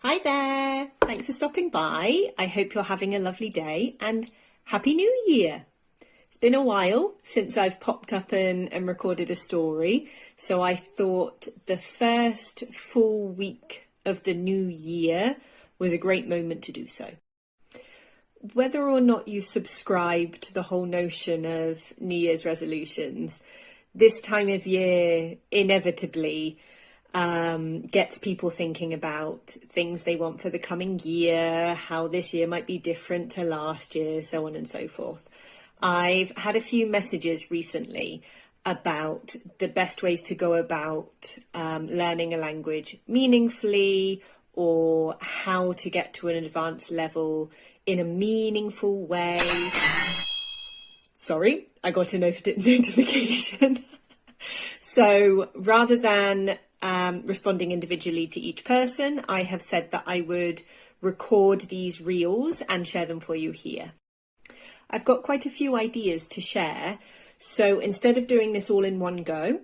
Hi there! Thanks for stopping by. I hope you're having a lovely day and Happy New Year! It's been a while since I've popped up and recorded a story, so I thought the first full week of the new year was a great moment to do so. Whether or not you subscribe to the whole notion of New Year's resolutions, this time of year inevitably gets people thinking about things they want for the coming year, how this year might be different to last year, so on and so forth. I've had a few messages recently about the best ways to go about learning a language meaningfully, or how to get to an advanced level in a meaningful way. Sorry, I got a notification. So rather than responding individually to each person, I have said that I would record these reels and share them for you here. I've got quite a few ideas to share, so instead of doing this all in one go,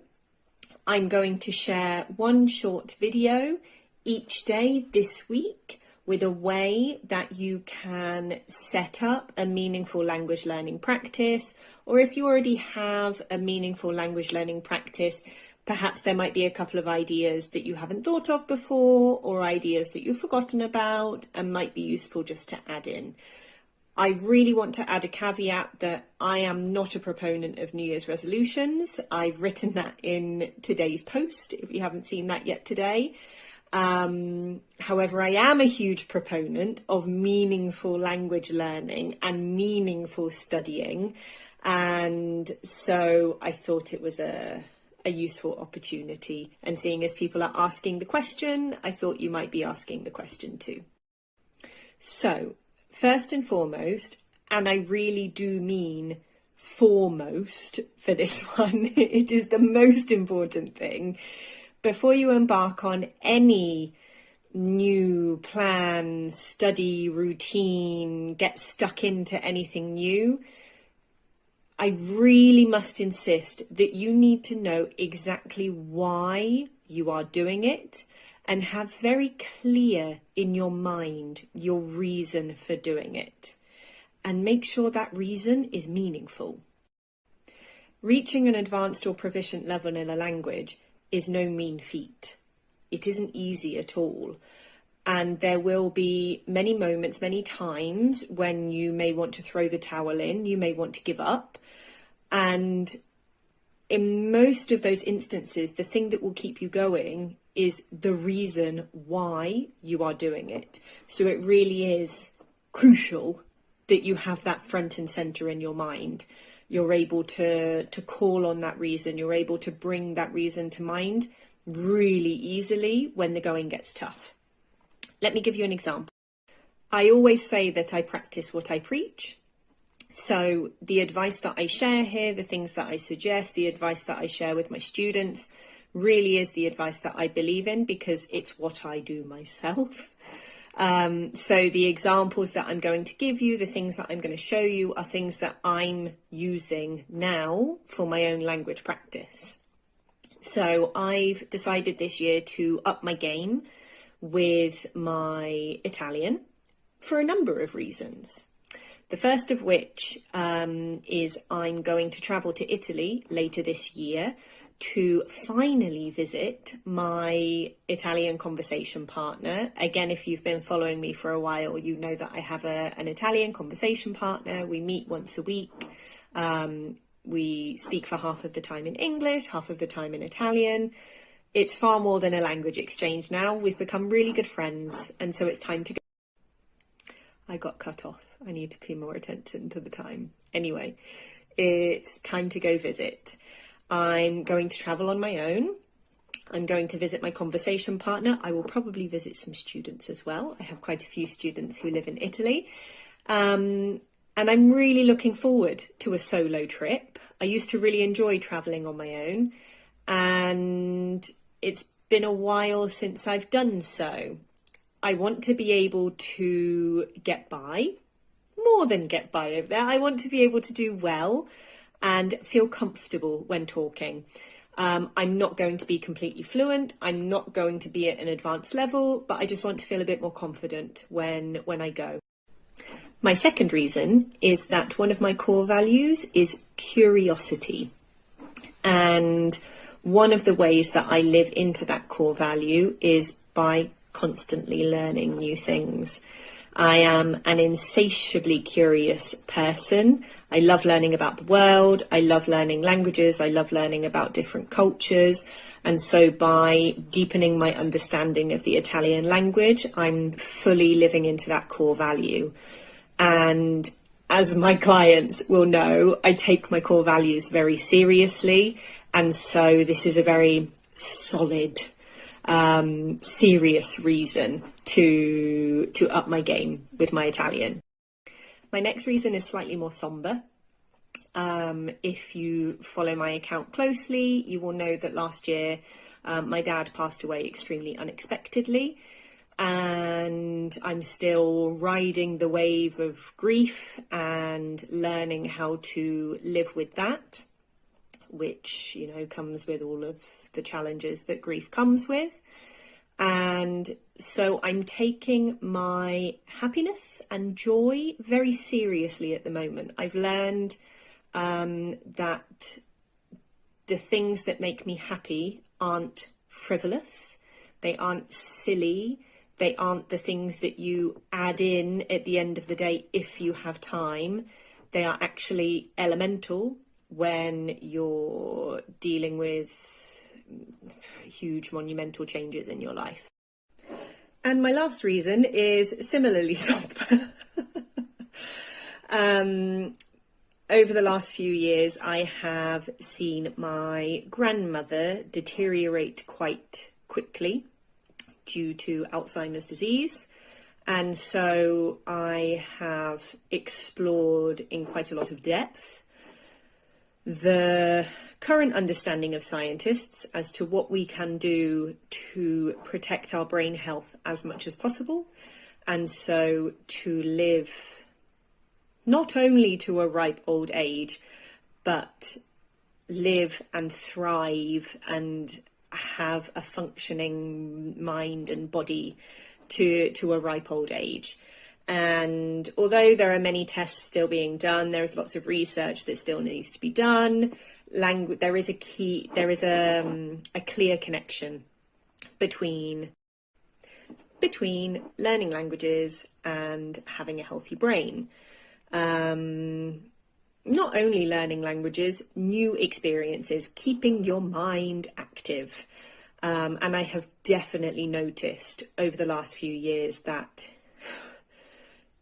I'm going to share one short video each day this week with a way that you can set up a meaningful language learning practice, or if you already have a meaningful language learning practice, perhaps there might be a couple of ideas that you haven't thought of before, or ideas that you've forgotten about and might be useful just to add in. I really want to add a caveat that I am not a proponent of New Year's resolutions. I've written that in today's post, if you haven't seen that yet today. However, I am a huge proponent of meaningful language learning and meaningful studying. And so I thought it was a useful opportunity. And seeing as people are asking the question, I thought you might be asking the question too. So, first and foremost, and I really do mean foremost for this one, it is the most important thing. Before you embark on any new plan, study, routine, get stuck into anything new, I really must insist that you need to know exactly why you are doing it and have very clear in your mind your reason for doing it. And make sure that reason is meaningful. Reaching an advanced or proficient level in a language is no mean feat. It isn't easy at all. And there will be many moments, many times when you may want to throw the towel in, you may want to give up. And in most of those instances, the thing that will keep you going is the reason why you are doing it. So it really is crucial that you have that front and center in your mind. You're able to call on that reason. You're able to bring that reason to mind really easily when the going gets tough. Let me give you an example. I always say that I practice what I preach. So the advice that I share here, the things that I suggest, the advice that I share with my students really is the advice that I believe in, because it's what I do myself. So the examples that I'm going to give you, the things that I'm going to show you are things that I'm using now for my own language practice. So I've decided this year to up my game with my Italian for a number of reasons. The first of which is I'm going to travel to Italy later this year to finally visit my Italian conversation partner. Again, if you've been following me for a while, you know that I have an Italian conversation partner. We meet once a week. We speak for half of the time in English, half of the time in Italian. It's far more than a language exchange now. We've become really good friends, and so it's time to go. I got cut off. I need to pay more attention to the time. Anyway, it's time to go visit. I'm going to travel on my own. I'm going to visit my conversation partner. I will probably visit some students as well. I have quite a few students who live in Italy. And I'm really looking forward to a solo trip. I used to really enjoy traveling on my own, and it's been a while since I've done so. I want to be able to get by, more than get by over there. I want to be able to do well and feel comfortable when talking. I'm not going to be completely fluent. I'm not going to be at an advanced level, but I just want to feel a bit more confident when I go. My second reason is that one of my core values is curiosity. And one of the ways that I live into that core value is by constantly learning new things. I am an insatiably curious person. I love learning about the world. I love learning languages. I love learning about different cultures. And so by deepening my understanding of the Italian language, I'm fully living into that core value. And as my clients will know, I take my core values very seriously. And so this is a very solid, serious reason to up my game with my Italian. My next reason is slightly more somber. If you follow my account closely, you will know that last year my dad passed away extremely unexpectedly. And I'm still riding the wave of grief and learning how to live with that, which, you know, comes with all of the challenges that grief comes with. And so I'm taking my happiness and joy very seriously at the moment. I've learned that the things that make me happy aren't frivolous, they aren't silly. They aren't the things that you add in at the end of the day if you have time. They are actually elemental when you're dealing with huge monumental changes in your life. And my last reason is similarly somber. Over the last few years, I have seen my grandmother deteriorate quite quickly due to Alzheimer's disease. And so I have explored in quite a lot of depth the current understanding of scientists as to what we can do to protect our brain health as much as possible. And so to live not only to a ripe old age, but live and thrive and have a functioning mind and body to a ripe old age. And although there are many tests still being done, there is lots of research that still needs to be done. There is a clear connection between learning languages and having a healthy brain. Not only learning languages, new experiences, keeping your mind active. And I have definitely noticed over the last few years that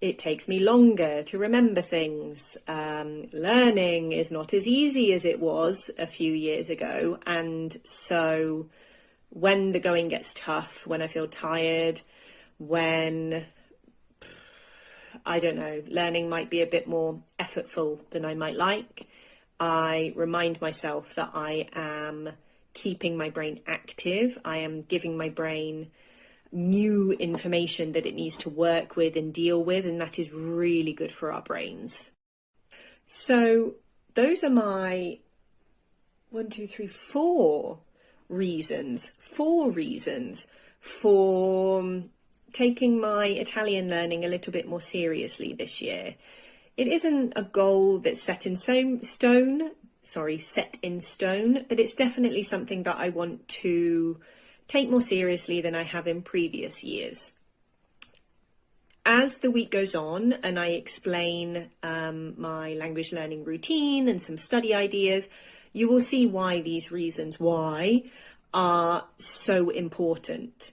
it takes me longer to remember things. Learning is not as easy as it was a few years ago. And so when the going gets tough, when I feel tired, when I don't know, learning might be a bit more effortful than I might like, I remind myself that I am keeping my brain active. I am giving my brain new information that it needs to work with and deal with, and that is really good for our brains. So those are my 4 reasons for taking my Italian learning a little bit more seriously this year. It isn't a goal that's set in stone, but it's definitely something that I want to take more seriously than I have in previous years. As the week goes on and I explain my language learning routine and some study ideas, you will see why these reasons are so important.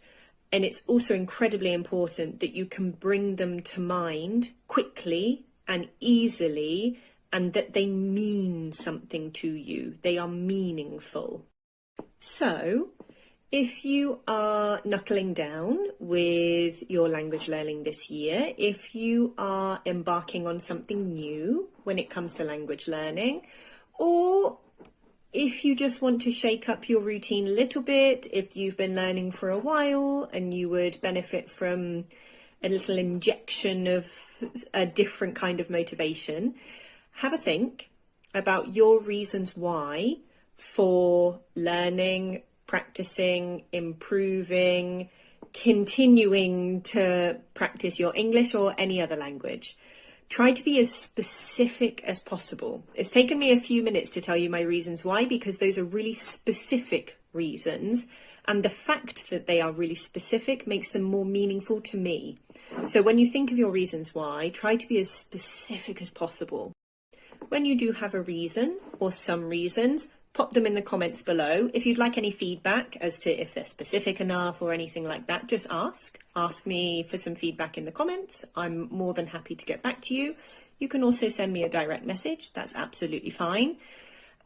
And it's also incredibly important that you can bring them to mind quickly and easily, and that they mean something to you. They are meaningful. So, if you are knuckling down with your language learning this year, if you are embarking on something new when it comes to language learning, or if you just want to shake up your routine a little bit, if you've been learning for a while and you would benefit from a little injection of a different kind of motivation, have a think about your reasons why for learning, practicing, improving, continuing to practice your English or any other language. Try to be as specific as possible. It's taken me a few minutes to tell you my reasons why, because those are really specific reasons, and the fact that they are really specific makes them more meaningful to me. So when you think of your reasons why, try to be as specific as possible. When you do have a reason or some reasons, pop them in the comments below. If you'd like any feedback as to if they're specific enough or anything like that, just ask. Ask me for some feedback in the comments. I'm more than happy to get back to you. You can also send me a direct message. That's absolutely fine.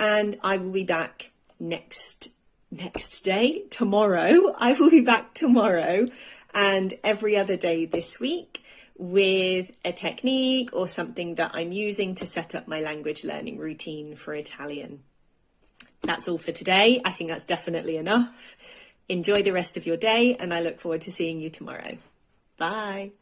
And I will be back next day, tomorrow. I will be back tomorrow and every other day this week with a technique or something that I'm using to set up my language learning routine for Italian. That's all for today. I think that's definitely enough. Enjoy the rest of your day, and I look forward to seeing you tomorrow. Bye.